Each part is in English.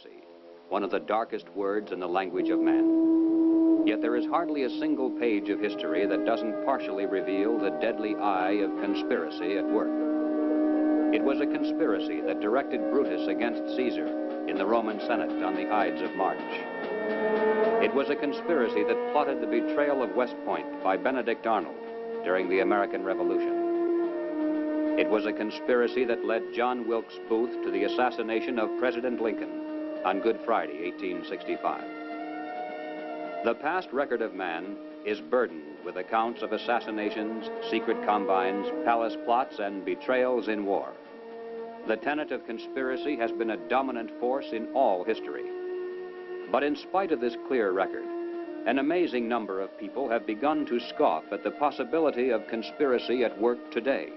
conspiracy, one of the darkest words in the language of man. Yet there is hardly a single page of history that doesn't partially reveal the deadly eye of conspiracy at work. It was a conspiracy that directed Brutus against Caesar in the Roman Senate on the Ides of March. It was a conspiracy that plotted the betrayal of West Point by Benedict Arnold during the American Revolution. It was a conspiracy that led John Wilkes Booth to the assassination of President Lincoln on Good Friday, 1865. The past record of man is burdened with accounts of assassinations, secret combines, palace plots, and betrayals in war. The tenet of conspiracy has been a dominant force in all history. But in spite of this clear record, an amazing number of people have begun to scoff at the possibility of conspiracy at work today.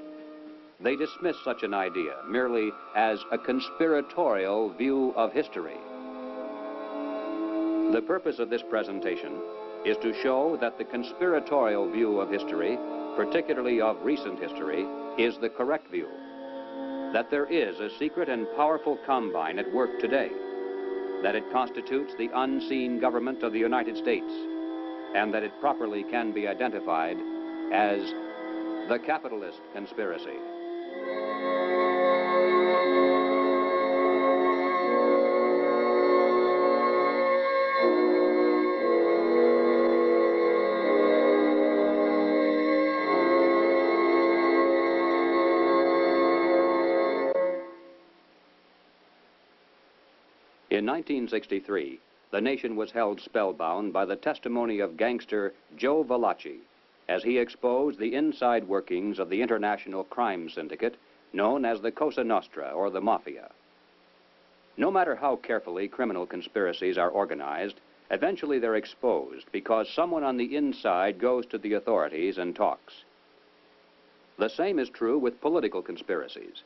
They dismiss such an idea merely as a conspiratorial view of history. The purpose of this presentation is to show that the conspiratorial view of history, particularly of recent history, is the correct view. That there is a secret and powerful combine at work today, that it constitutes the unseen government of the United States, and that it properly can be identified as the capitalist conspiracy. In 1963, the nation was held spellbound by the testimony of gangster Joe Valachi as he exposed the inside workings of the international crime syndicate known as the Cosa Nostra, or the Mafia. No matter how carefully criminal conspiracies are organized, eventually they're exposed because someone on the inside goes to the authorities and talks. The same is true with political conspiracies.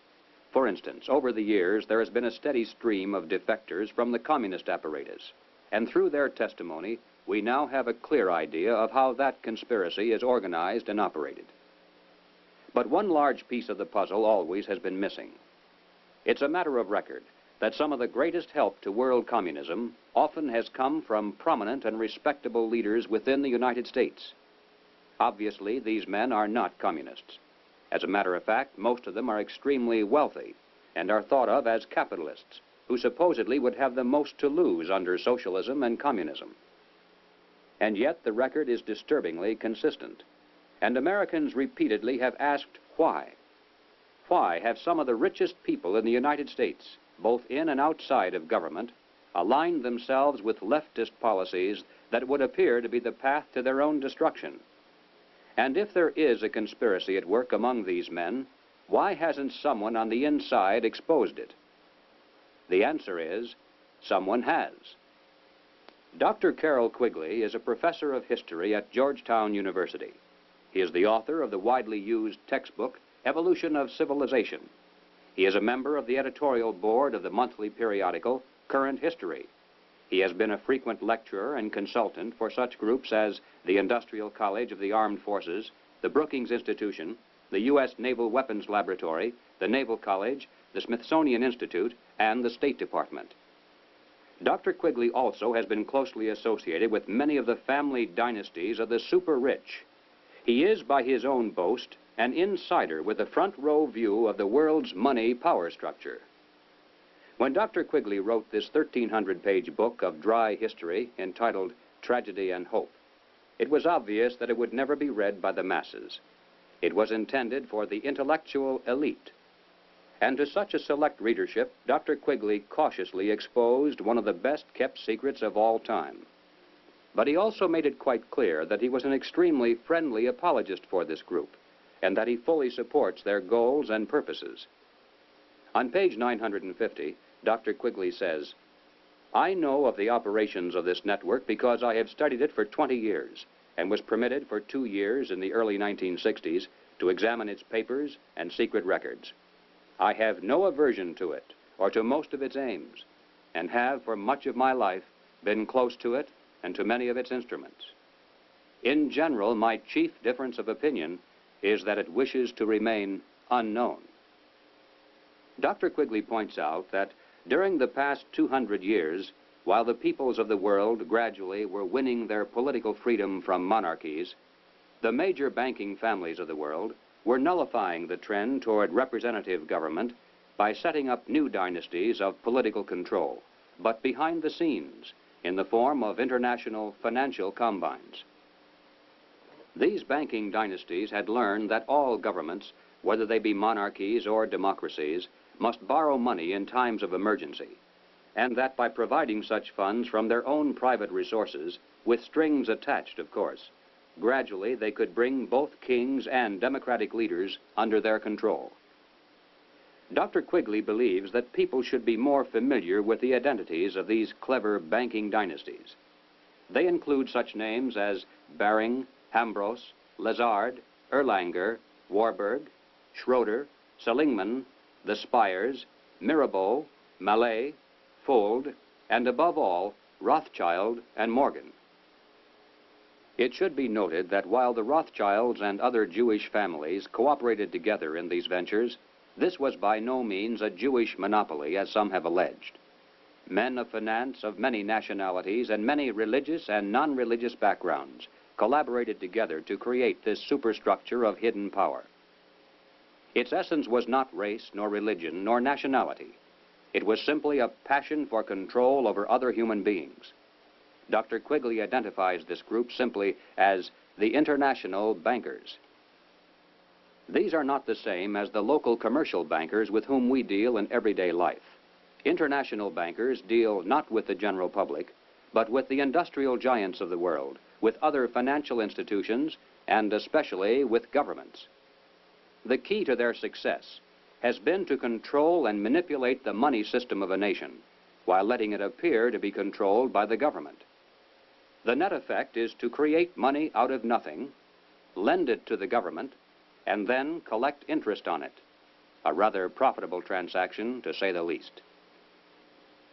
For instance, over the years, there has been a steady stream of defectors from the communist apparatus, and through their testimony, we now have a clear idea of how that conspiracy is organized and operated. But one large piece of the puzzle always has been missing. It's a matter of record that some of the greatest help to world communism often has come from prominent and respectable leaders within the United States. Obviously, these men are not communists. As a matter of fact, most of them are extremely wealthy and are thought of as capitalists who supposedly would have the most to lose under socialism and communism. And yet the record is disturbingly consistent, and Americans repeatedly have asked why. Why have some of the richest people in the United States, both in and outside of government, aligned themselves with leftist policies that would appear to be the path to their own destruction? And if there is a conspiracy at work among these men, why hasn't someone on the inside exposed it? The answer is, someone has. Dr. Carroll Quigley is a professor of history at Georgetown University. He is the author of the widely used textbook, Evolution of Civilization. He is a member of the editorial board of the monthly periodical, Current History. He has been a frequent lecturer and consultant for such groups as the Industrial College of the Armed Forces, the Brookings Institution, the U.S. Naval Weapons Laboratory, the Naval College, the Smithsonian Institute, and the State Department. Dr. Quigley also has been closely associated with many of the family dynasties of the super-rich. He is, by his own boast, an insider with a front-row view of the world's money power structure. When Dr. Quigley wrote this 1,300-page book of dry history entitled Tragedy and Hope, it was obvious that it would never be read by the masses. It was intended for the intellectual elite. And to such a select readership, Dr. Quigley cautiously exposed one of the best-kept secrets of all time. But he also made it quite clear that he was an extremely friendly apologist for this group, and that he fully supports their goals and purposes. On page 950, Dr. Quigley says, "I know of the operations of this network because I have studied it for 20 years and was permitted for 2 years in the early 1960s to examine its papers and secret records. I have no aversion to it or to most of its aims, and have for much of my life been close to it and to many of its instruments. In general, my chief difference of opinion is that it wishes to remain unknown." Dr. Quigley points out that During the past 200 years, while the peoples of the world gradually were winning their political freedom from monarchies, the major banking families of the world were nullifying the trend toward representative government by setting up new dynasties of political control, but behind the scenes, in the form of international financial combines. These banking dynasties had learned that all governments, whether they be monarchies or democracies, must borrow money in times of emergency, and that by providing such funds from their own private resources, with strings attached, of course, gradually they could bring both kings and democratic leaders under their control. Dr. Quigley believes that people should be more familiar with the identities of these clever banking dynasties. They include such names as Baring, Hambros, Lazard, Erlanger, Warburg, Schroeder, Seligman, the Spires, Mirabeau, Mallet, Fould, and above all, Rothschild and Morgan. It should be noted that while the Rothschilds and other Jewish families cooperated together in these ventures, this was by no means a Jewish monopoly, as some have alleged. Men of finance of many nationalities and many religious and non-religious backgrounds collaborated together to create this superstructure of hidden power. Its essence was not race, nor religion, nor nationality. It was simply a passion for control over other human beings. Dr. Quigley identifies this group simply as the international bankers. These are not the same as the local commercial bankers with whom we deal in everyday life. International bankers deal not with the general public, but with the industrial giants of the world, with other financial institutions, and especially with governments. The key to their success has been to control and manipulate the money system of a nation, while letting it appear to be controlled by the government. The net effect is to create money out of nothing, lend it to the government, and then collect interest on it. A rather profitable transaction, to say the least.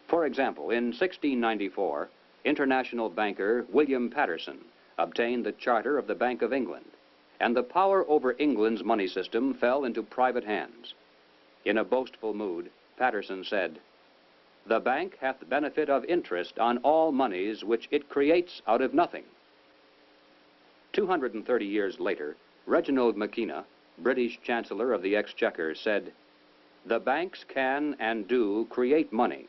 For example, in 1694, international banker William Patterson obtained the charter of the Bank of England, and the power over England's money system fell into private hands. In a boastful mood, Patterson said, "The bank hath benefit of interest on all monies which it creates out of nothing." 230 years later, Reginald Mackina, British Chancellor of the Exchequer, said, "The banks can and do create money,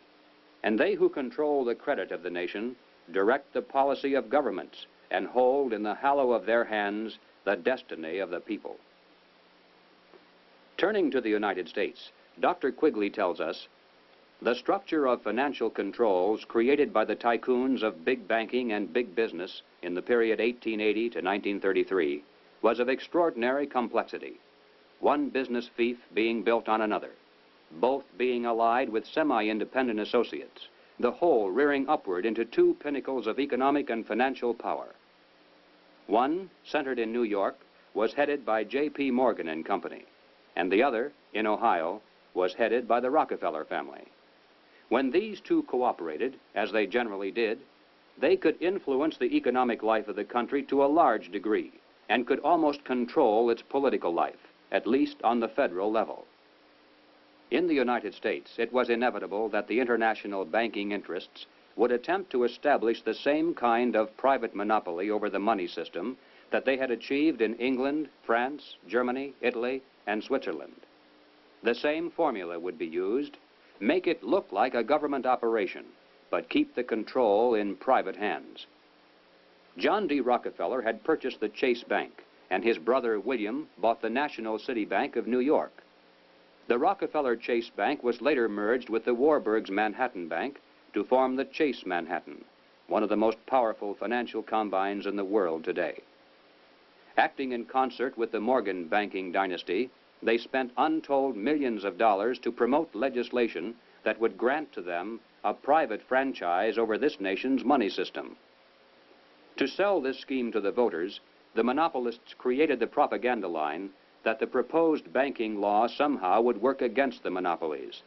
and they who control the credit of the nation direct the policy of governments and hold in the hollow of their hands the destiny of the people." Turning to the United States, Dr. Quigley tells us, "The structure of financial controls created by the tycoons of big banking and big business in the period 1880 to 1933 was of extraordinary complexity, one business fief being built on another, both being allied with semi-independent associates, the whole rearing upward into two pinnacles of economic and financial power. One, centered in New York, was headed by J.P. Morgan and Company, and the other, in Ohio, was headed by the Rockefeller family. When these two cooperated, as they generally did, they could influence the economic life of the country to a large degree and could almost control its political life, at least on the federal level. In the United States, it was inevitable that the international banking interests would attempt to establish the same kind of private monopoly over the money system that they had achieved in England, France, Germany, Italy, and Switzerland. The same formula would be used: make it look like a government operation, but keep the control in private hands. John D. Rockefeller had purchased the Chase Bank, and his brother William bought the National City Bank of New York. The Rockefeller Chase Bank was later merged with the Warburg's Manhattan Bank to form the Chase Manhattan, one of the most powerful financial combines in the world today. Acting in concert with the Morgan banking dynasty, they spent untold millions of dollars to promote legislation that would grant to them a private franchise over this nation's money system. To sell this scheme to the voters, the monopolists created the propaganda line that the proposed banking law somehow would work against the monopolies.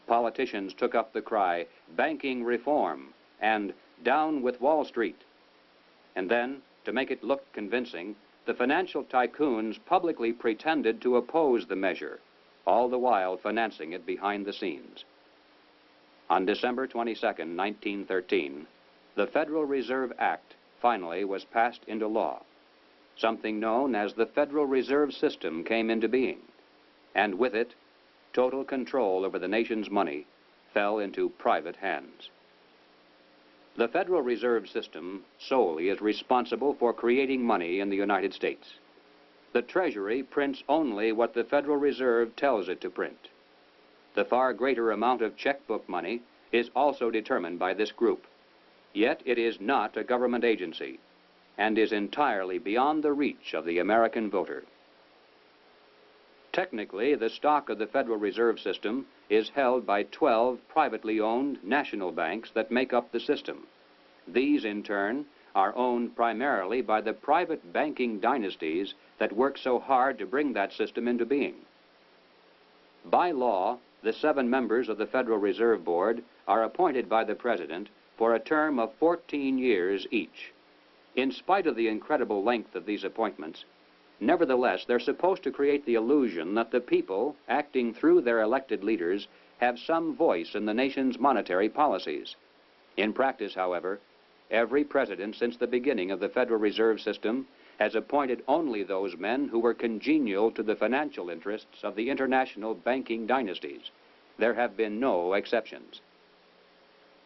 Politicians took up the cry, "Banking reform," and "Down with Wall Street." And then, to make it look convincing, the financial tycoons publicly pretended to oppose the measure, all the while financing it behind the scenes. On December 22, 1913, the Federal Reserve Act finally was passed into law. Something known as the Federal Reserve System came into being, and with it, total control over the nation's money fell into private hands. The Federal Reserve System solely is responsible for creating money in the United States. The Treasury prints only what the Federal Reserve tells it to print. The far greater amount of checkbook money is also determined by this group. Yet it is not a government agency and is entirely beyond the reach of the American voter. Technically, the stock of the Federal Reserve System is held by 12 privately owned national banks that make up the system. These, in turn, are owned primarily by the private banking dynasties that work so hard to bring that system into being. By law, the 7 members of the Federal Reserve Board are appointed by the President for a term of 14 years each. In spite of the incredible length of these appointments, nevertheless, they're supposed to create the illusion that the people, acting through their elected leaders, have some voice in the nation's monetary policies. In practice, however, every president since the beginning of the Federal Reserve System has appointed only those men who were congenial to the financial interests of the international banking dynasties. There have been no exceptions.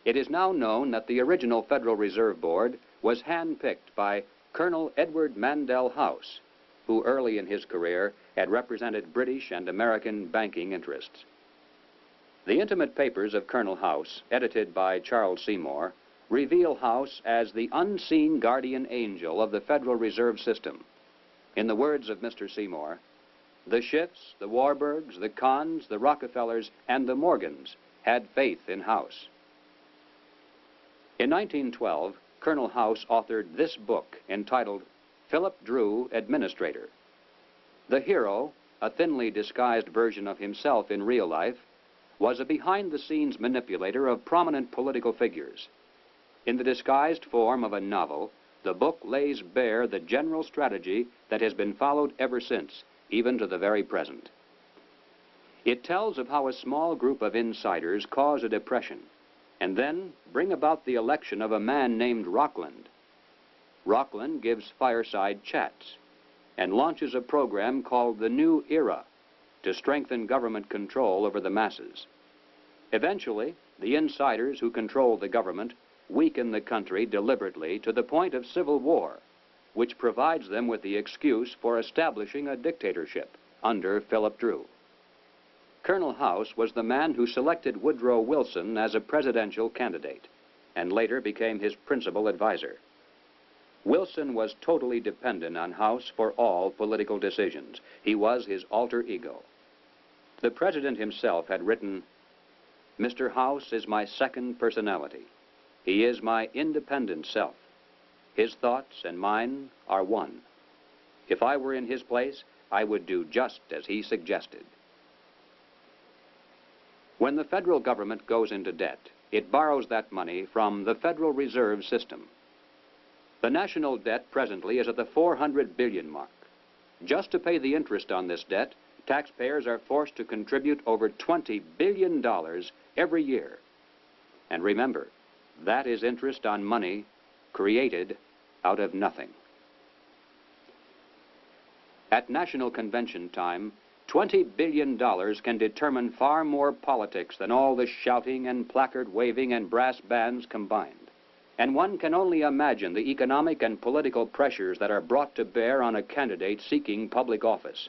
It is now known that the original Federal Reserve Board was handpicked by Colonel Edward Mandell House, who early in his career had represented British and American banking interests. The intimate papers of Colonel House, edited by Charles Seymour, reveal House as the unseen guardian angel of the Federal Reserve System. In the words of Mr. Seymour, the Schiffs, the Warburgs, the Kahns, the Rockefellers, and the Morgans had faith in House. In 1912, Colonel House authored this book entitled Philip Drew, Administrator. The hero, a thinly disguised version of himself in real life, was a behind-the-scenes manipulator of prominent political figures. In the disguised form of a novel, the book lays bare the general strategy that has been followed ever since, even to the very present. It tells of how a small group of insiders cause a depression and then bring about the election of a man named Rockland. Rockland gives fireside chats and launches a program called the New Era to strengthen government control over the masses. Eventually, the insiders who control the government weaken the country deliberately to the point of civil war, which provides them with the excuse for establishing a dictatorship under Philip Drew. Colonel House was the man who selected Woodrow Wilson as a presidential candidate and later became his principal advisor. Wilson was totally dependent on House for all political decisions. He was his alter ego. The president himself had written, "Mr. House is my second personality. He is my independent self. His thoughts and mine are one. If I were in his place, I would do just as he suggested." When the federal government goes into debt, it borrows that money from the Federal Reserve System. The national debt presently is at the 400 billion mark. Just to pay the interest on this debt, taxpayers are forced to contribute over $20 billion every year. And remember, that is interest on money created out of nothing. At National Convention time, $20 billion can determine far more politics than all the shouting and placard waving and brass bands combined. And one can only imagine the economic and political pressures that are brought to bear on a candidate seeking public office.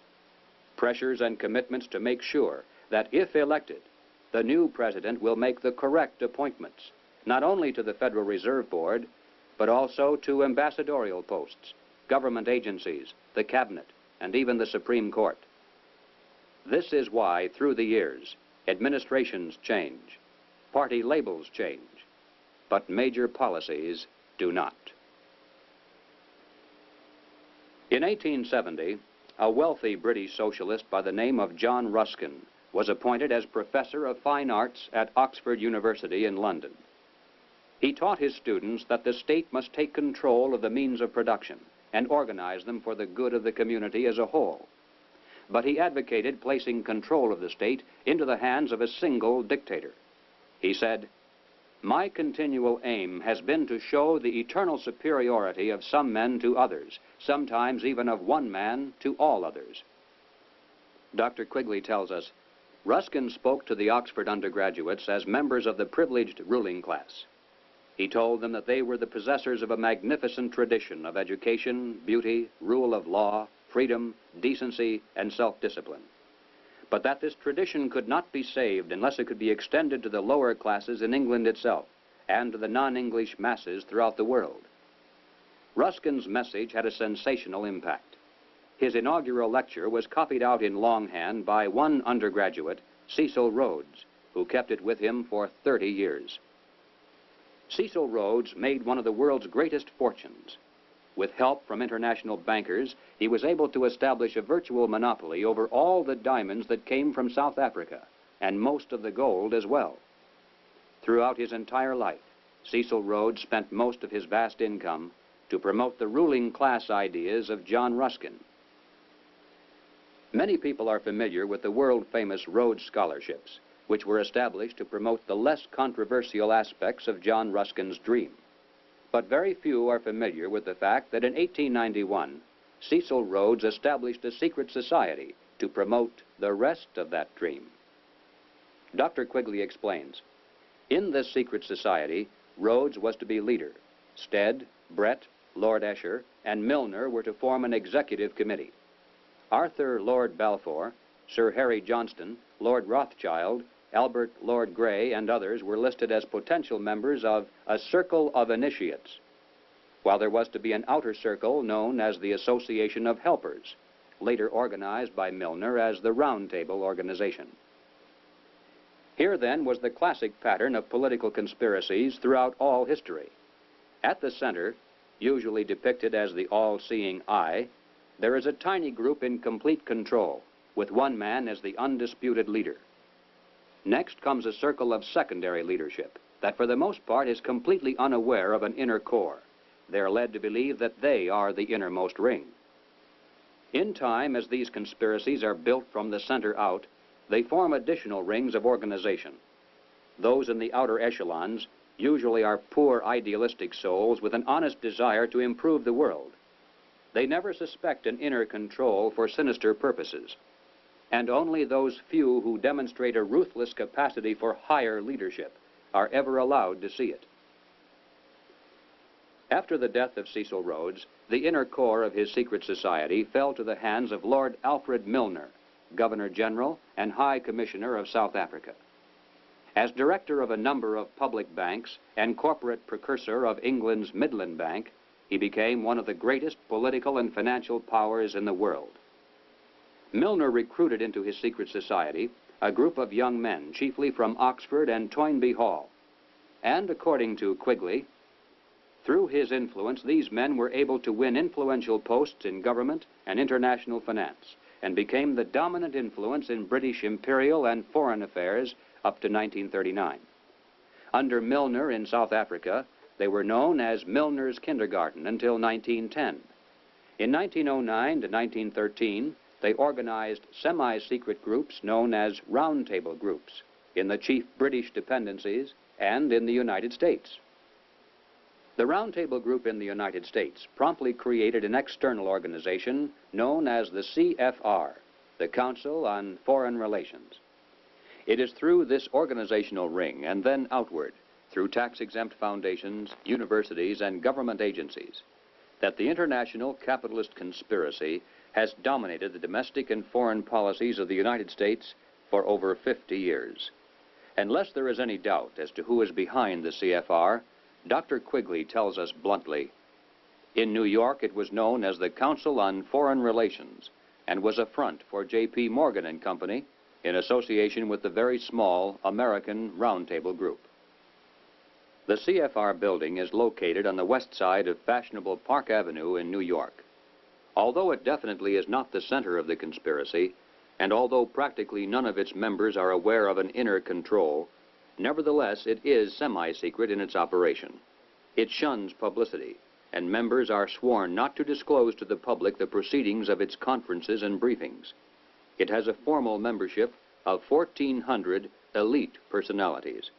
Pressures and commitments to make sure that if elected, the new president will make the correct appointments, not only to the Federal Reserve Board, but also to ambassadorial posts, government agencies, the cabinet, and even the Supreme Court. This is why, through the years, administrations change, party labels change, but major policies do not. In 1870, a wealthy British socialist by the name of John Ruskin was appointed as Professor of Fine Arts at Oxford University in London. He taught his students that the state must take control of the means of production and organize them for the good of the community as a whole. But he advocated placing control of the state into the hands of a single dictator. He said, "My continual aim has been to show the eternal superiority of some men to others, sometimes even of one man to all others." Dr. Quigley tells us, Ruskin spoke to the Oxford undergraduates as members of the privileged ruling class. He told them that they were the possessors of a magnificent tradition of education, beauty, rule of law, freedom, decency, and self-discipline, but that this tradition could not be saved unless it could be extended to the lower classes in England itself and to the non-English masses throughout the world. Ruskin's message had a sensational impact. His inaugural lecture was copied out in longhand by one undergraduate, Cecil Rhodes, who kept it with him for 30 years. Cecil Rhodes made one of the world's greatest fortunes. With help from international bankers, he was able to establish a virtual monopoly over all the diamonds that came from South Africa, and most of the gold as well. Throughout his entire life, Cecil Rhodes spent most of his vast income to promote the ruling class ideas of John Ruskin. Many people are familiar with the world-famous Rhodes Scholarships, which were established to promote the less controversial aspects of John Ruskin's dream. But very few are familiar with the fact that in 1891, Cecil Rhodes established a secret society to promote the rest of that dream. Dr. Quigley explains, in this secret society, Rhodes was to be leader. Stead, Brett, Lord Esher, and Milner were to form an executive committee. Arthur Lord Balfour, Sir Harry Johnston, Lord Rothschild, Albert Lord Grey, and others were listed as potential members of a circle of initiates, while there was to be an outer circle known as the Association of Helpers, later organized by Milner as the Round Table Organization. Here then was the classic pattern of political conspiracies throughout all history. At the center, usually depicted as the all-seeing eye, there is a tiny group in complete control, with one man as the undisputed leader. Next comes a circle of secondary leadership that for the most part is completely unaware of an inner core. They are led to believe that they are the innermost ring. In time, as these conspiracies are built from the center out, they form additional rings of organization. Those in the outer echelons usually are poor idealistic souls with an honest desire to improve the world. They never suspect an inner control for sinister purposes, and only those few who demonstrate a ruthless capacity for higher leadership are ever allowed to see it. After the death of Cecil Rhodes, the inner core of his secret society fell to the hands of Lord Alfred Milner, Governor-General and High Commissioner of South Africa. As director of a number of public banks and corporate precursor of England's Midland Bank, he became one of the greatest political and financial powers in the world. Milner recruited into his secret society a group of young men, chiefly from Oxford and Toynbee Hall. And according to Quigley, through his influence, these men were able to win influential posts in government and international finance, and became the dominant influence in British imperial and foreign affairs up to 1939. Under Milner in South Africa, they were known as Milner's Kindergarten until 1910. In 1909 to 1913, they organized semi-secret groups known as Round Table groups in the chief British dependencies and in the United States. The Round Table group in the United States promptly created an external organization known as the CFR, the Council on Foreign Relations. It is through this organizational ring and then outward, through tax-exempt foundations, universities, and government agencies, that the international capitalist conspiracy has dominated the domestic and foreign policies of the United States for over 50 years. Unless there is any doubt as to who is behind the CFR, Dr. Quigley tells us bluntly, in New York it was known as the Council on Foreign Relations and was a front for J.P. Morgan and Company in association with the very small American Round Table Group. The CFR building is located on the west side of fashionable Park Avenue in New York. Although it definitely is not the center of the conspiracy, and although practically none of its members are aware of an inner control, nevertheless it is semi-secret in its operation. It shuns publicity, and members are sworn not to disclose to the public the proceedings of its conferences and briefings. It has a formal membership of 1,400 elite personalities.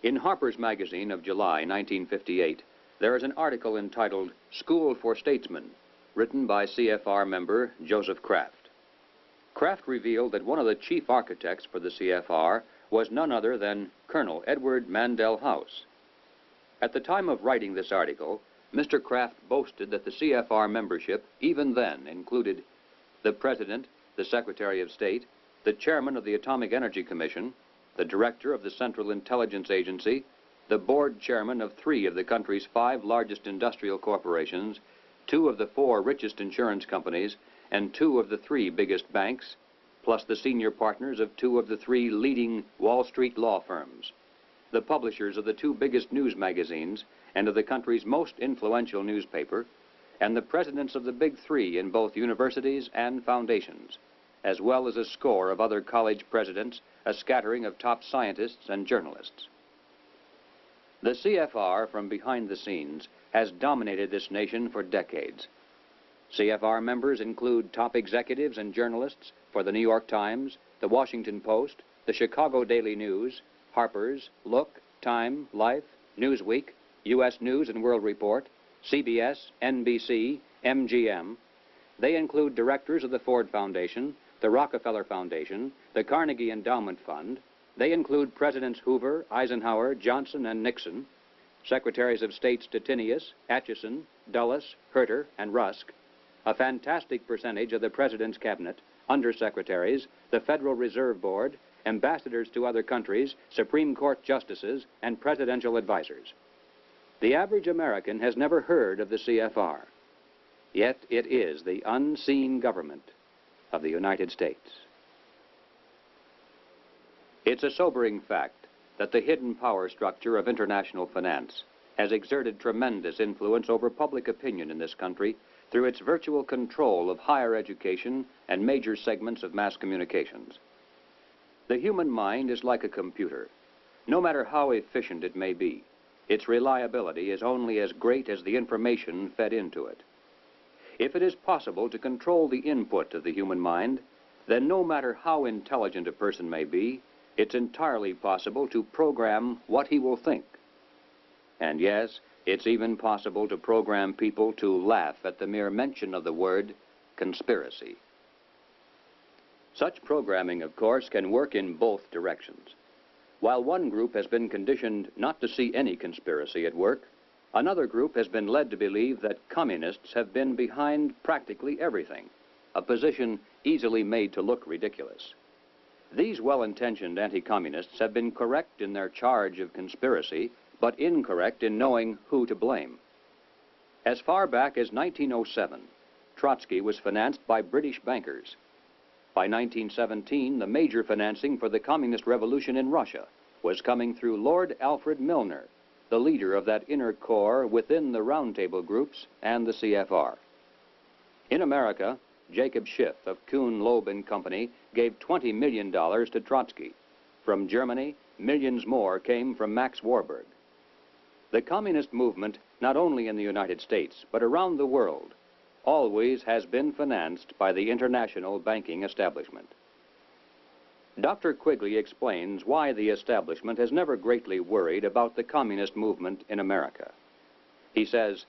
In Harper's Magazine of July 1958, there is an article entitled School for Statesmen, written by CFR member Joseph Kraft. Kraft revealed that one of the chief architects for the CFR was none other than Colonel Edward Mandell House. At the time of writing this article, Mr. Kraft boasted that the CFR membership even then included the President, the Secretary of State, the Chairman of the Atomic Energy Commission, the Director of the Central Intelligence Agency, the Board Chairman of 3 of the country's 5 largest industrial corporations, 2 of the 4 richest insurance companies, and 2 of the 3 biggest banks, plus the senior partners of 2 of the 3 leading Wall Street law firms, the publishers of the 2 biggest news magazines and of the country's most influential newspaper, and the presidents of the big 3 in both universities and foundations, as well as a score of other college presidents, a scattering of top scientists and journalists. The CFR, from behind the scenes, has dominated this nation for decades. CFR members include top executives and journalists for the New York Times, the Washington Post, the Chicago Daily News, Harper's, Look, Time, Life, Newsweek, U.S. News and World Report, CBS, NBC, MGM. They include directors of the Ford Foundation, the Rockefeller Foundation, the Carnegie Endowment Fund. They include Presidents Hoover, Eisenhower, Johnson, and Nixon, Secretaries of State Stettinius, Atchison, Dulles, Herter, and Rusk, a fantastic percentage of the President's Cabinet, undersecretaries, the Federal Reserve Board, ambassadors to other countries, Supreme Court justices, and presidential advisors. The average American has never heard of the CFR, yet it is the unseen government of the United States. It's a sobering fact that the hidden power structure of international finance has exerted tremendous influence over public opinion in this country through its virtual control of higher education and major segments of mass communications. The human mind is like a computer. No matter how efficient it may be, its reliability is only as great as the information fed into it. If it is possible to control the input of the human mind, then no matter how intelligent a person may be, it's entirely possible to program what he will think. And yes, it's even possible to program people to laugh at the mere mention of the word conspiracy. Such programming, of course, can work in both directions. While one group has been conditioned not to see any conspiracy at work, another group has been led to believe that communists have been behind practically everything, a position easily made to look ridiculous. These well-intentioned anti-communists have been correct in their charge of conspiracy, but incorrect in knowing who to blame. As far back as 1907, Trotsky was financed by British bankers. By 1917, the major financing for the communist revolution in Russia was coming through Lord Alfred Milner, the leader of that inner core within the roundtable groups and the CFR. In America, Jacob Schiff of Kuhn, Loeb and Company gave $20 million to Trotsky. From Germany, millions more came from Max Warburg. The communist movement, not only in the United States, but around the world, always has been financed by the international banking establishment. Dr. Quigley explains why the establishment has never greatly worried about the communist movement in America. He says,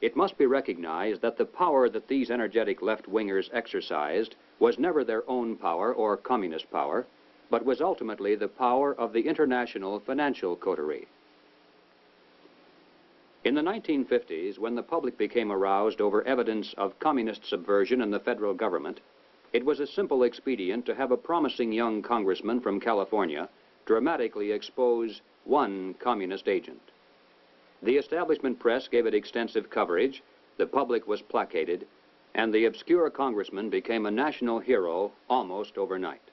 "It must be recognized that the power that these energetic left-wingers exercised was never their own power or communist power, but was ultimately the power of the international financial coterie." In the 1950s, when the public became aroused over evidence of communist subversion in the federal government, it was a simple expedient to have a promising young congressman from California dramatically expose one communist agent. The establishment press gave it extensive coverage, the public was placated, and the obscure congressman became a national hero almost overnight.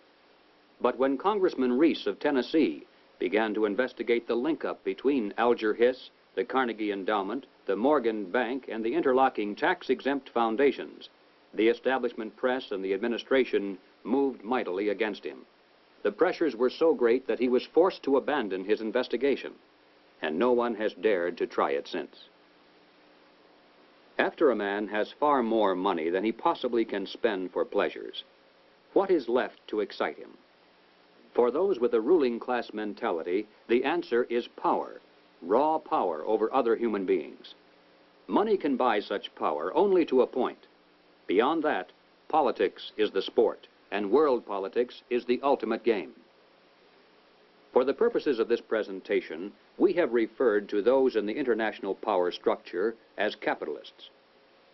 But when Congressman Reese of Tennessee began to investigate the link-up between Alger Hiss, the Carnegie Endowment, the Morgan Bank, and the interlocking tax-exempt foundations, the establishment press and the administration moved mightily against him. The pressures were so great that he was forced to abandon his investigation, and no one has dared to try it since. After a man has far more money than he possibly can spend for pleasures, what is left to excite him? For those with a ruling class mentality, the answer is power, raw power over other human beings. Money can buy such power only to a point. Beyond that, politics is the sport, and world politics is the ultimate game. For the purposes of this presentation, we have referred to those in the international power structure as capitalists.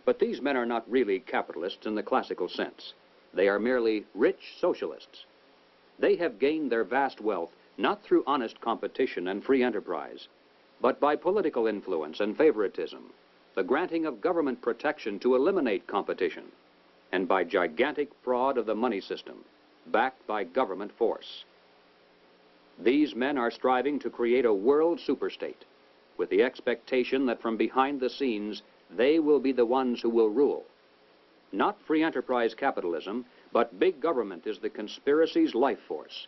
But these men are not really capitalists in the classical sense. They are merely rich socialists. They have gained their vast wealth not through honest competition and free enterprise, but by political influence and favoritism, the granting of government protection to eliminate competition, and by gigantic fraud of the money system, backed by government force. These men are striving to create a world superstate, with the expectation that from behind the scenes, they will be the ones who will rule. Not free enterprise capitalism, but big government is the conspiracy's life force.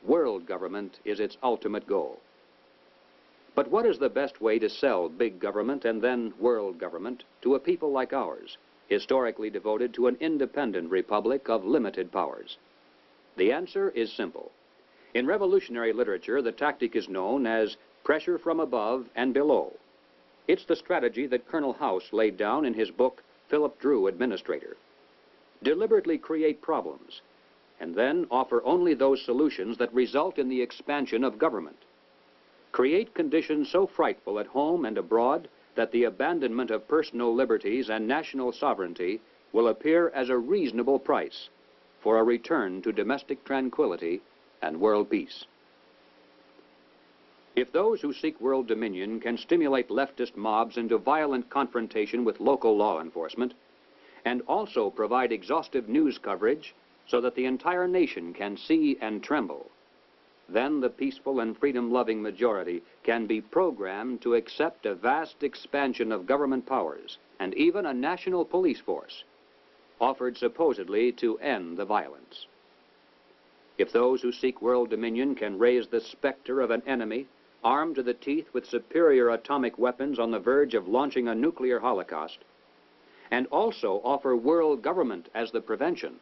World government is its ultimate goal. But what is the best way to sell big government and then world government to a people like ours, historically devoted to an independent republic of limited powers? The answer is simple. In revolutionary literature, the tactic is known as pressure from above and below. It's the strategy that Colonel House laid down in his book, Philip Drew, Administrator. Deliberately create problems, and then offer only those solutions that result in the expansion of government. Create conditions so frightful at home and abroad that the abandonment of personal liberties and national sovereignty will appear as a reasonable price for a return to domestic tranquility and world peace. If those who seek world dominion can stimulate leftist mobs into violent confrontation with local law enforcement, and also provide exhaustive news coverage so that the entire nation can see and tremble, then the peaceful and freedom-loving majority can be programmed to accept a vast expansion of government powers and even a national police force, offered supposedly to end the violence. If those who seek world dominion can raise the specter of an enemy armed to the teeth with superior atomic weapons on the verge of launching a nuclear holocaust, and also offer world government as the prevention,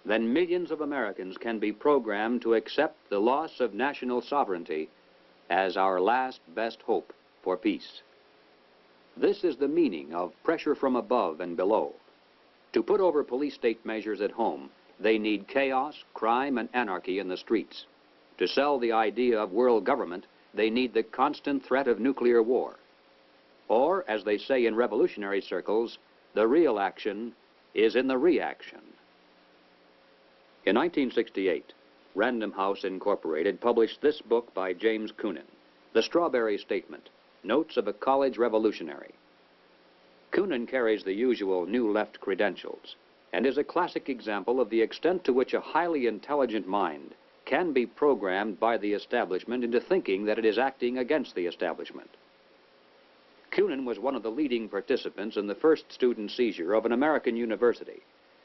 then millions of Americans can be programmed to accept the loss of national sovereignty as our last best hope for peace. This is the meaning of pressure from above and below. To put over police state measures at home, they need chaos, crime, and anarchy in the streets. To sell the idea of world government, they need the constant threat of nuclear war. Or, as they say in revolutionary circles, the real action is in the reaction. In 1968, Random House Incorporated published this book by James Coonan, The Strawberry Statement, Notes of a College Revolutionary. Coonan carries the usual New Left credentials and is a classic example of the extent to which a highly intelligent mind can be programmed by the establishment into thinking that it is acting against the establishment. Coonan was one of the leading participants in the first student seizure of an American university,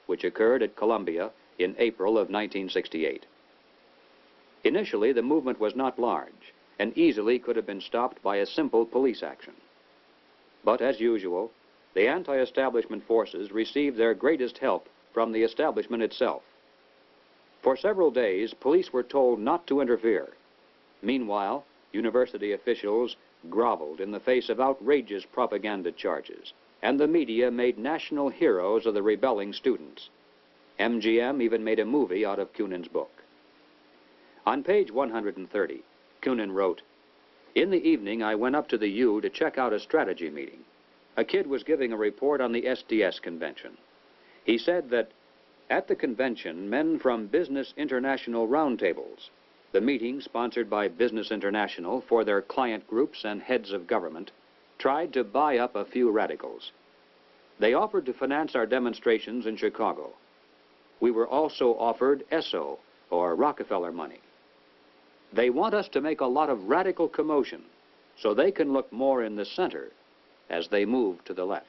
which occurred at Columbia in April of 1968. Initially, the movement was not large and easily could have been stopped by a simple police action. But as usual, the anti-establishment forces received their greatest help from the establishment itself. For several days, police were told not to interfere. Meanwhile, university officials groveled in the face of outrageous propaganda charges, and the media made national heroes of the rebelling students. MGM even made a movie out of Coonan's book. On page 130, Coonan wrote, "In the evening, I went up to the U to check out a strategy meeting. A kid was giving a report on the SDS convention. He said that at the convention, men from Business International roundtables, the meeting sponsored by Business International for their client groups and heads of government, tried to buy up a few radicals. They offered to finance our demonstrations in Chicago. We were also offered ESSO, or Rockefeller money. They want us to make a lot of radical commotion so they can look more in the center as they move to the left."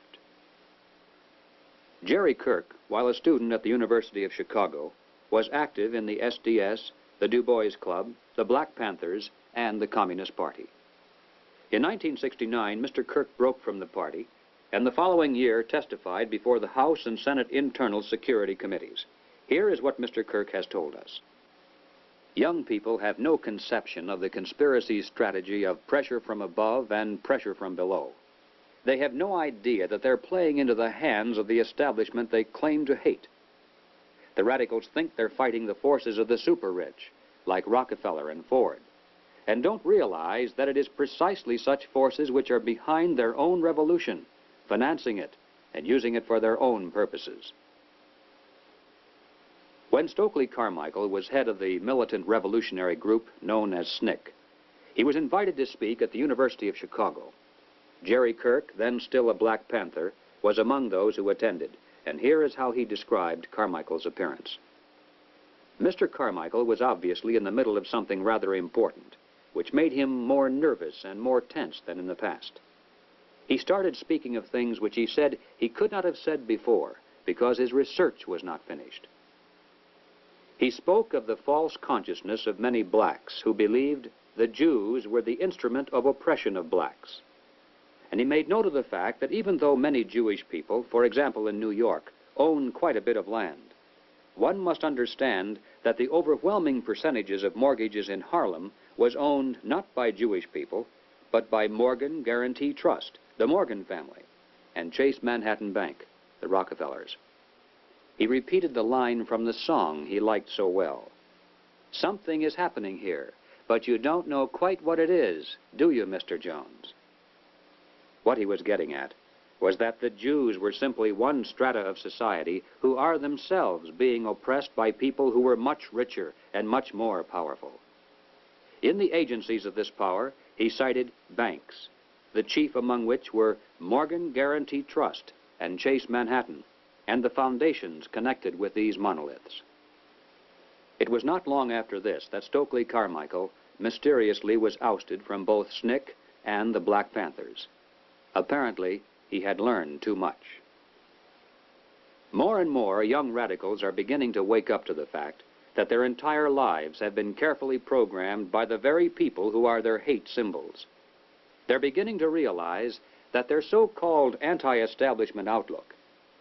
Jerry Kirk, while a student at the University of Chicago, was active in the SDS, the Du Bois Club, the Black Panthers, and the Communist Party. In 1969, Mr. Kirk broke from the party, and the following year testified before the House and Senate Internal Security Committees. Here is what Mr. Kirk has told us. Young people have no conception of the conspiracy strategy of pressure from above and pressure from below. They have no idea that they're playing into the hands of the establishment they claim to hate. The radicals think they're fighting the forces of the super-rich, like Rockefeller and Ford, and don't realize that it is precisely such forces which are behind their own revolution, financing it and using it for their own purposes. When Stokely Carmichael was head of the militant revolutionary group known as SNCC, he was invited to speak at the University of Chicago. Jerry Kirk, then still a Black Panther, was among those who attended, and here is how he described Carmichael's appearance. Mr. Carmichael was obviously in the middle of something rather important, which made him more nervous and more tense than in the past. He started speaking of things which he said he could not have said before because his research was not finished. He spoke of the false consciousness of many blacks who believed the Jews were the instrument of oppression of blacks. And he made note of the fact that even though many Jewish people, for example in New York, own quite a bit of land, one must understand that the overwhelming percentages of mortgages in Harlem was owned not by Jewish people, but by Morgan Guarantee Trust, the Morgan family, and Chase Manhattan Bank, the Rockefellers. He repeated the line from the song he liked so well. Something is happening here, but you don't know quite what it is, do you, Mr. Jones? What he was getting at was that the Jews were simply one strata of society who are themselves being oppressed by people who were much richer and much more powerful. In the agencies of this power, he cited banks, the chief among which were Morgan Guarantee Trust and Chase Manhattan, and the foundations connected with these monoliths. It was not long after this that Stokely Carmichael mysteriously was ousted from both SNCC and the Black Panthers. Apparently, he had learned too much. More and more young radicals are beginning to wake up to the fact that their entire lives have been carefully programmed by the very people who are their hate symbols. They're beginning to realize that their so-called anti-establishment outlook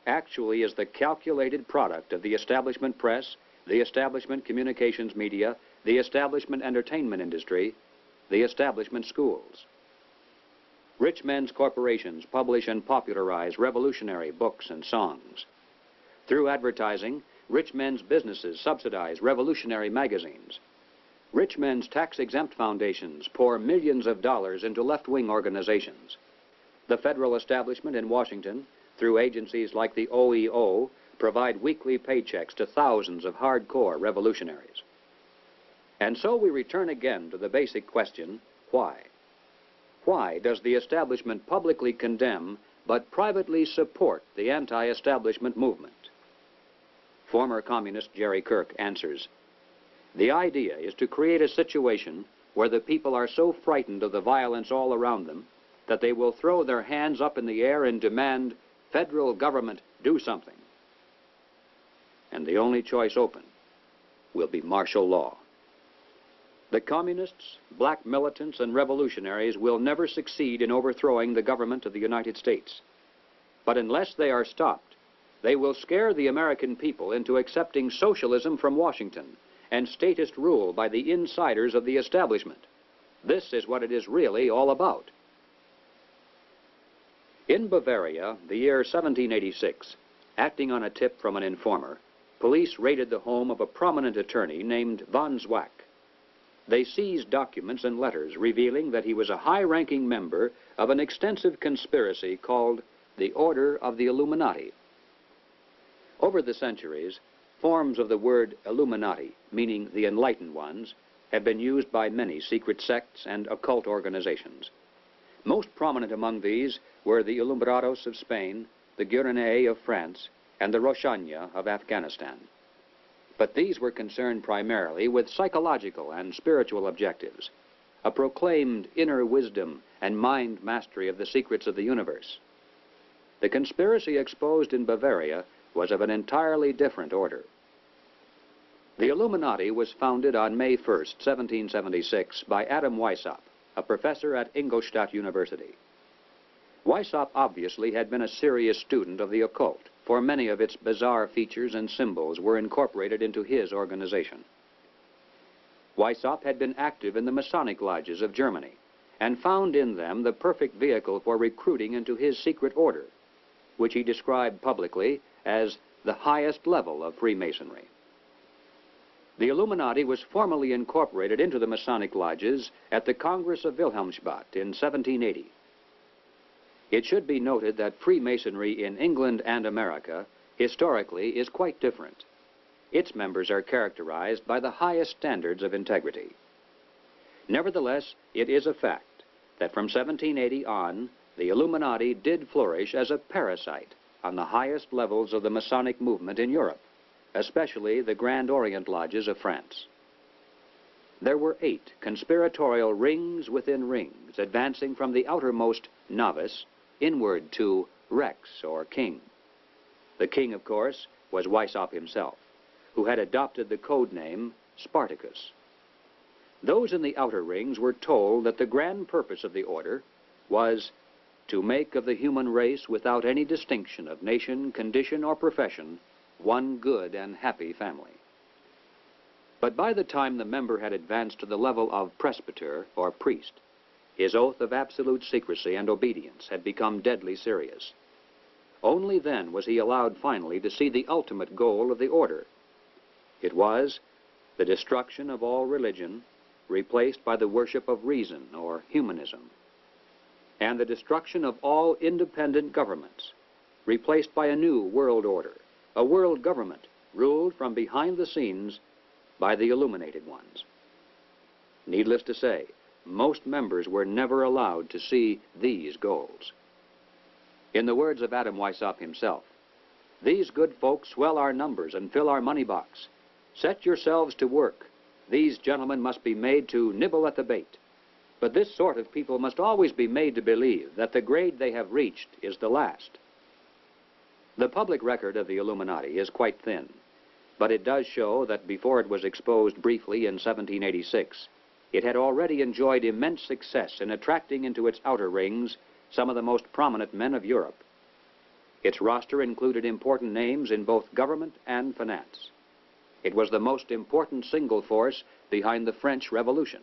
actually is the calculated product of the establishment press, the establishment communications media, the establishment entertainment industry, the establishment schools. Rich men's corporations publish and popularize revolutionary books and songs. Through advertising, rich men's businesses subsidize revolutionary magazines. Rich men's tax-exempt foundations pour millions of dollars into left-wing organizations. The federal establishment in Washington, through agencies like the OEO, provide weekly paychecks to thousands of hardcore revolutionaries. And so we return again to the basic question, why? Why does the establishment publicly condemn but privately support the anti-establishment movement? Former communist Jerry Kirk answers, the idea is to create a situation where the people are so frightened of the violence all around them that they will throw their hands up in the air and demand, federal government, do something. And the only choice open will be martial law. The communists, black militants, and revolutionaries will never succeed in overthrowing the government of the United States. But unless they are stopped, they will scare the American people into accepting socialism from Washington and statist rule by the insiders of the establishment. This is what it is really all about. In Bavaria, the year 1786, acting on a tip from an informer, police raided the home of a prominent attorney named von Zwack. They seized documents and letters revealing that he was a high-ranking member of an extensive conspiracy called the Order of the Illuminati. Over the centuries, forms of the word Illuminati, meaning the enlightened ones, have been used by many secret sects and occult organizations. Most prominent among these were the Alumbrados of Spain, the Gueronnais of France, and the Roshania of Afghanistan. But these were concerned primarily with psychological and spiritual objectives, a proclaimed inner wisdom and mind mastery of the secrets of the universe. The conspiracy exposed in Bavaria was of an entirely different order. The Illuminati was founded on May 1st, 1776, by Adam Weishaupt, a professor at Ingolstadt University. Weishaupt obviously had been a serious student of the occult, for many of its bizarre features and symbols were incorporated into his organization. Weishaupt had been active in the Masonic lodges of Germany and found in them the perfect vehicle for recruiting into his secret order, which he described publicly as the highest level of Freemasonry. The Illuminati was formally incorporated into the Masonic lodges at the Congress of Wilhelmsbad in 1780. It should be noted that Freemasonry in England and America historically is quite different. Its members are characterized by the highest standards of integrity. Nevertheless, it is a fact that from 1780 on, the Illuminati did flourish as a parasite on the highest levels of the Masonic movement in Europe, especially the Grand Orient lodges of France. There were 8 conspiratorial rings within rings, advancing from the outermost novice inward to Rex, or king. The king, of course, was Weishaupt himself, who had adopted the code name Spartacus. Those in the outer rings were told that the grand purpose of the order was to make of the human race, without any distinction of nation, condition, or profession, one good and happy family. But by the time the member had advanced to the level of presbyter, or priest, his oath of absolute secrecy and obedience had become deadly serious. Only then was he allowed finally to see the ultimate goal of the order. It was the destruction of all religion, replaced by the worship of reason, or humanism, and the destruction of all independent governments, replaced by a new world order, a world government ruled from behind the scenes by the illuminated ones. Needless to say, most members were never allowed to see these goals. In the words of Adam Weishaupt himself, "These good folks swell our numbers and fill our money box. Set yourselves to work. These gentlemen must be made to nibble at the bait. But this sort of people must always be made to believe that the grade they have reached is the last." The public record of the Illuminati is quite thin, but it does show that before it was exposed briefly in 1786, it had already enjoyed immense success in attracting into its outer rings some of the most prominent men of Europe. Its roster included important names in both government and finance. It was the most important single force behind the French Revolution.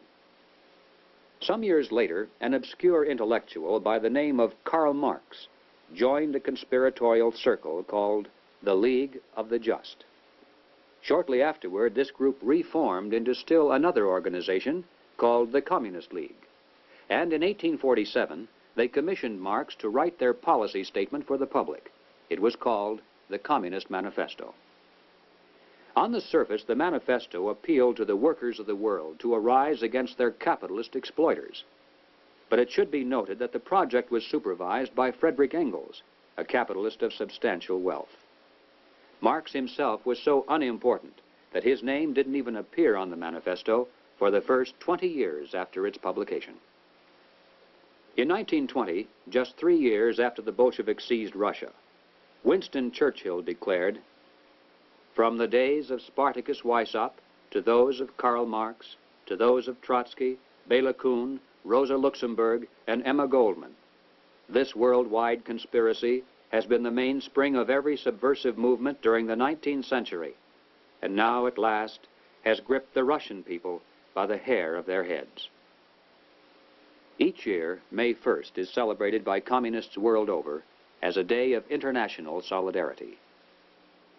Some years later, an obscure intellectual by the name of Karl Marx joined a conspiratorial circle called the League of the Just. Shortly afterward, this group reformed into still another organization called the Communist League. And in 1847, they commissioned Marx to write their policy statement for the public. It was called the Communist Manifesto. On the surface, the manifesto appealed to the workers of the world to arise against their capitalist exploiters. But it should be noted that the project was supervised by Friedrich Engels, a capitalist of substantial wealth. Marx himself was so unimportant that his name didn't even appear on the manifesto for the first 20 years after its publication. In 1920, just 3 years after the Bolsheviks seized Russia, Winston Churchill declared, "From the days of Spartacus Weishaupt to those of Karl Marx, to those of Trotsky, Bela Kun, Rosa Luxemburg, and Emma Goldman, this worldwide conspiracy has been the mainspring of every subversive movement during the 19th century, and now at last has gripped the Russian people by the hair of their heads." Each year, May 1st is celebrated by communists world over as a day of international solidarity.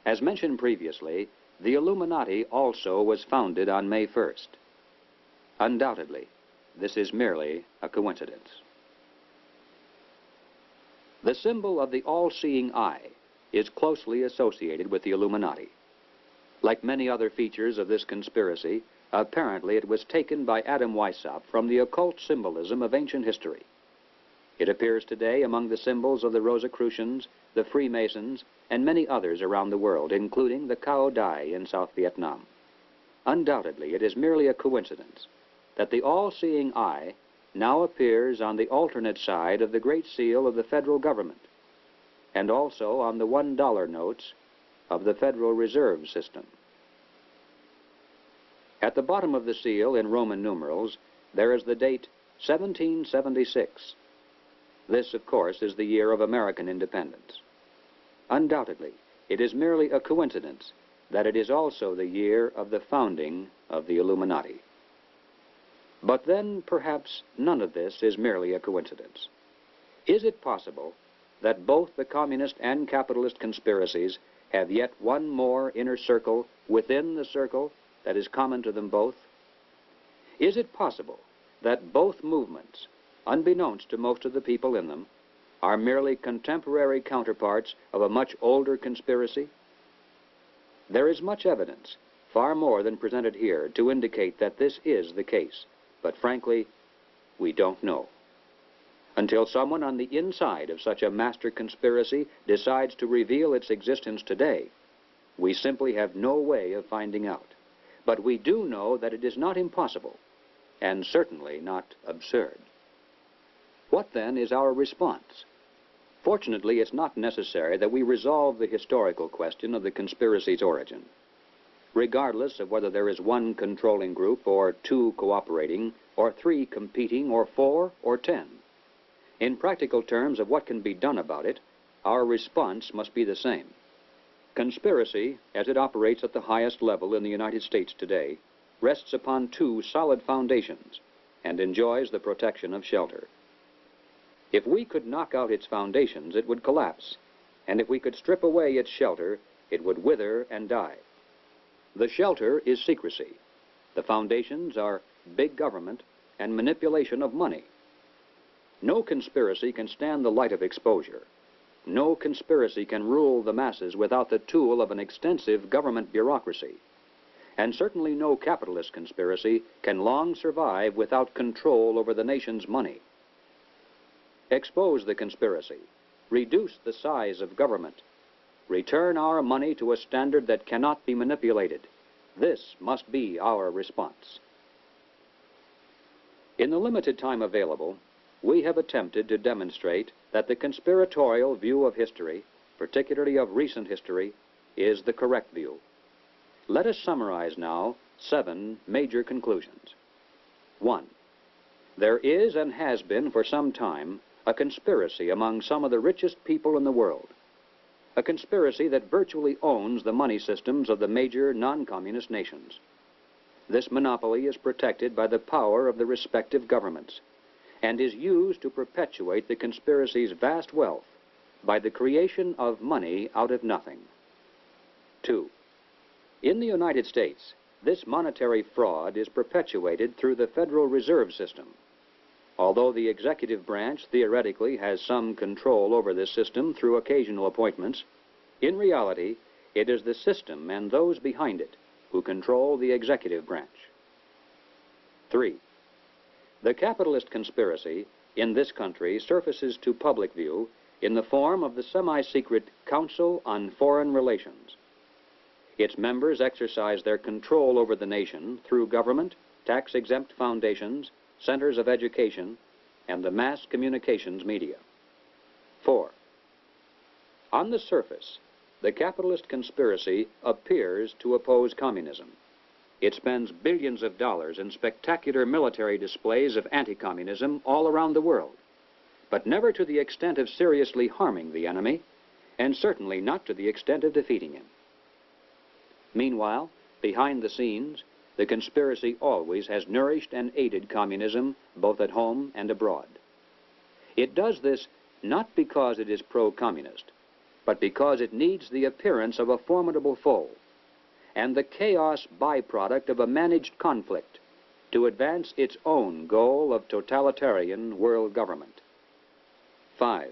As mentioned previously, the Illuminati also was founded on May 1st. Undoubtedly, this is merely a coincidence. The symbol of the all-seeing eye is closely associated with the Illuminati. Like many other features of this conspiracy, apparently it was taken by Adam Weishaupt from the occult symbolism of ancient history. It appears today among the symbols of the Rosicrucians, the Freemasons, and many others around the world, including the Cao Dai in South Vietnam. Undoubtedly, it is merely a coincidence that the all-seeing eye now appears on the alternate side of the Great Seal of the federal government, and also on the $1 notes of the Federal Reserve System. At the bottom of the seal, in Roman numerals, there is the date 1776. This, of course, is the year of American independence. Undoubtedly, it is merely a coincidence that it is also the year of the founding of the Illuminati. But then, perhaps, none of this is merely a coincidence. Is it possible that both the communist and capitalist conspiracies have yet one more inner circle within the circle that is common to them both? Is it possible that both movements, unbeknownst to most of the people in them, are merely contemporary counterparts of a much older conspiracy? There is much evidence, far more than presented here, to indicate that this is the case. But frankly, we don't know. Until someone on the inside of such a master conspiracy decides to reveal its existence today, we simply have no way of finding out. But we do know that it is not impossible, and certainly not absurd. What then is our response? Fortunately, it's not necessary that we resolve the historical question of the conspiracy's origin. Regardless of whether there is one controlling group, or two cooperating, or three competing, or 4 or 10. In practical terms of what can be done about it, our response must be the same. Conspiracy, as it operates at the highest level in the United States today, rests upon two solid foundations and enjoys the protection of shelter. If we could knock out its foundations, it would collapse, and if we could strip away its shelter, it would wither and die. The shelter is secrecy. The foundations are big government and manipulation of money. No conspiracy can stand the light of exposure. No conspiracy can rule the masses without the tool of an extensive government bureaucracy. And certainly no capitalist conspiracy can long survive without control over the nation's money. Expose the conspiracy. Reduce the size of government. Return our money to a standard that cannot be manipulated. This must be our response. In the limited time available, we have attempted to demonstrate that the conspiratorial view of history, particularly of recent history, is the correct view. Let us summarize now 7 major conclusions. 1. There is and has been for some time a conspiracy among some of the richest people in the world. A conspiracy that virtually owns the money systems of the major non-communist nations. This monopoly is protected by the power of the respective governments and is used to perpetuate the conspiracy's vast wealth by the creation of money out of nothing. 2. In the United States, this monetary fraud is perpetuated through the Federal Reserve System. Although the executive branch theoretically has some control over this system through occasional appointments, in reality, it is the system and those behind it who control the executive branch. 3. The capitalist conspiracy in this country surfaces to public view in the form of the semi-secret Council on Foreign Relations. Its members exercise their control over the nation through government, tax-exempt foundations, centers of education, and the mass communications media. 4. On the surface, the capitalist conspiracy appears to oppose communism. It spends billions of dollars in spectacular military displays of anti-communism all around the world, but never to the extent of seriously harming the enemy, and certainly not to the extent of defeating him. Meanwhile, behind the scenes, the conspiracy always has nourished and aided communism both at home and abroad. It does this not because it is pro-communist, but because it needs the appearance of a formidable foe and the chaos byproduct of a managed conflict to advance its own goal of totalitarian world government. 5.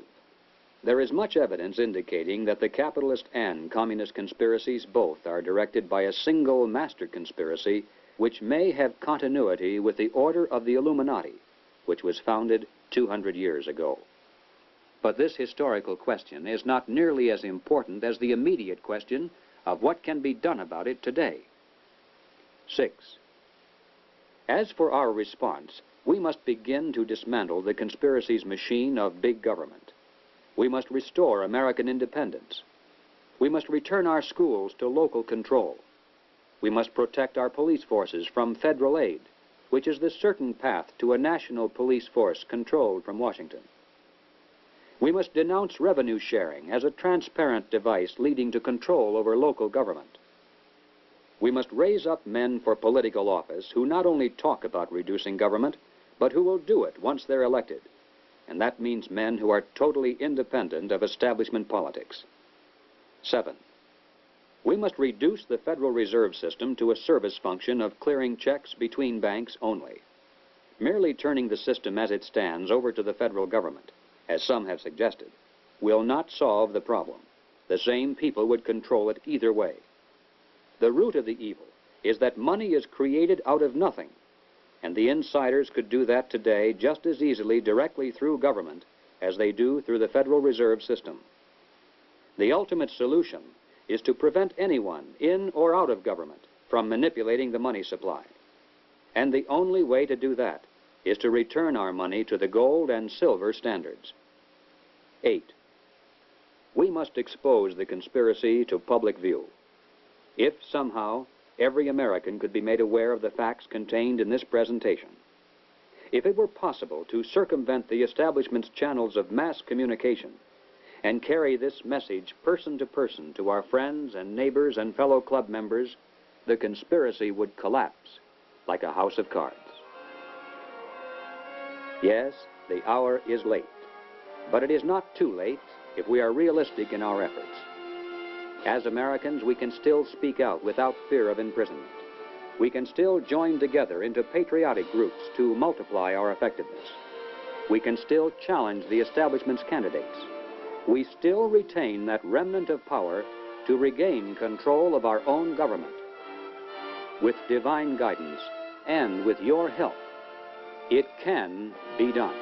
There is much evidence indicating that the capitalist and communist conspiracies both are directed by a single master conspiracy which may have continuity with the Order of the Illuminati, which was founded 200 years ago. But this historical question is not nearly as important as the immediate question of what can be done about it today. 6. As for our response, we must begin to dismantle the conspiracy's machine of big government. We must restore American independence. We must return our schools to local control. We must protect our police forces from federal aid, which is the certain path to a national police force controlled from Washington. We must denounce revenue sharing as a transparent device leading to control over local government. We must raise up men for political office who not only talk about reducing government, but who will do it once they're elected. And that means men who are totally independent of establishment politics. 7. We must reduce the Federal Reserve System to a service function of clearing checks between banks only. Merely turning the system as it stands over to the federal government, as some have suggested, will not solve the problem. The same people would control it either way. The root of the evil is that money is created out of nothing, and the insiders could do that today just as easily directly through government as they do through the Federal Reserve System. The ultimate solution is to prevent anyone in or out of government from manipulating the money supply. And the only way to do that is to return our money to the gold and silver standards. 8. We must expose the conspiracy to public view. If somehow every American could be made aware of the facts contained in this presentation, if it were possible to circumvent the establishment's channels of mass communication and carry this message person to person to our friends and neighbors and fellow club members, the conspiracy would collapse like a house of cards. Yes, the hour is late, but it is not too late if we are realistic in our efforts. As Americans, we can still speak out without fear of imprisonment. We can still join together into patriotic groups to multiply our effectiveness. We can still challenge the establishment's candidates. We still retain that remnant of power to regain control of our own government. With divine guidance and with your help, it can be done.